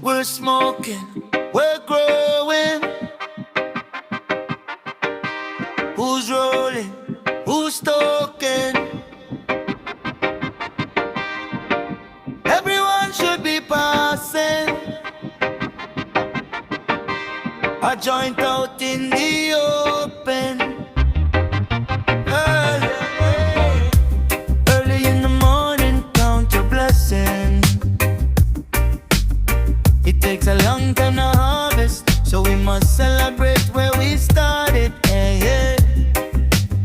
We're smoking, we're growing. Who's rolling? Who's talking? Everyone should be passing a joint out in the open. Early in the morning, count your blessings. It takes a long time to harvest, so we must celebrate where we started.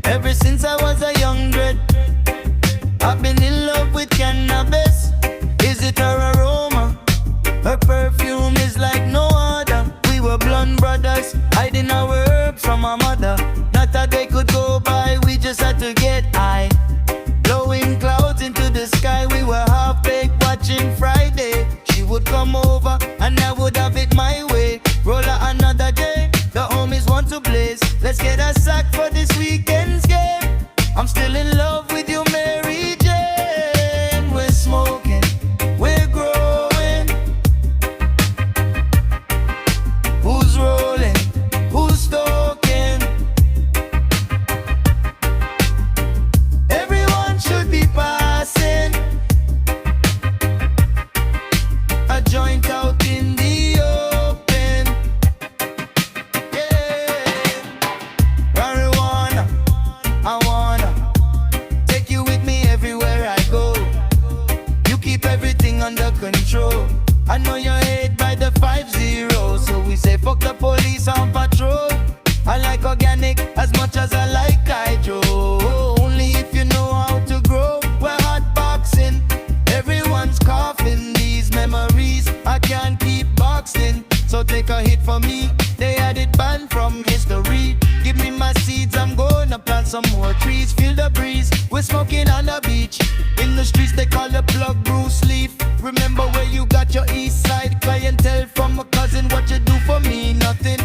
Ever since I was a young dread, I've been in love with cannabis. Is it her aroma? Her perfume is like no other. We were blonde brothers, hiding our herbs from our mother. Not a day could go by, we just had to get high. Blowing clouds into the sky, we were half-baked watching Friday. She would come over and I would have it my way. Roll her another day, the homies want to blaze. Let's get a sack for this weekend's game. I'm still in love with you, Mary Jane. We're smoking, we're growing. Who's rolling? Who's talking? Everyone should be passing a joint out in the open. Yeah, marijuana, I wanna take you with me everywhere I go. You keep everything under control. I know you're hate by the 5-0, so we say fuck the police on patrol. I like organic as much as I like hydro. Only if you know how to grow. We're hotboxing, everyone's coughing. These memories I can't keep boxing, so take a hit for me. They had it banned from history. Give me my seeds, I'm gonna plant some more trees. Feel the breeze, we're smoking on the beach. In the streets they call the plug Bruce LeeF. Remember where you got your east side clientele from? A cousin, what you do for me? Nothing.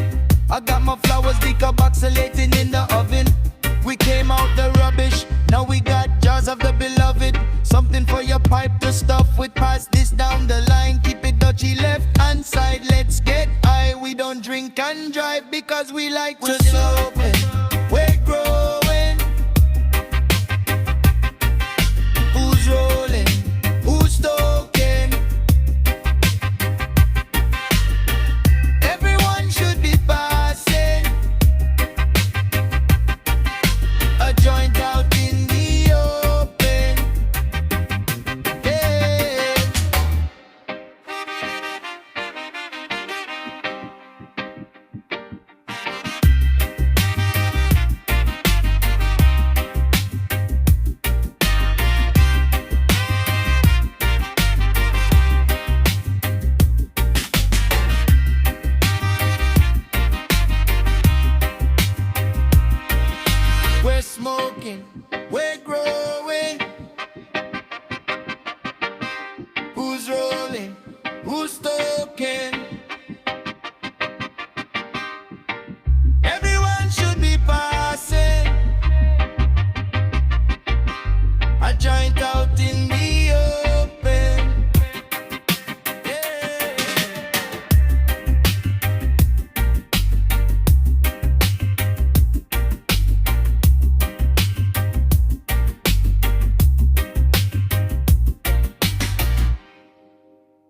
I got my flowers decarboxylating in the oven. We came out the rubbish, now we got jars of the beloved. Something for your pipe to stuff with. Pass this down the line, keep it dutchy left hand side. Let's get high, we don't drink and drive because we like to open. We're growing. Who's rolling? Who's talking? Everyone should be passing a joint out in the open. Yeah. We're smoking, we're growing. Who's rolling? Who's talking?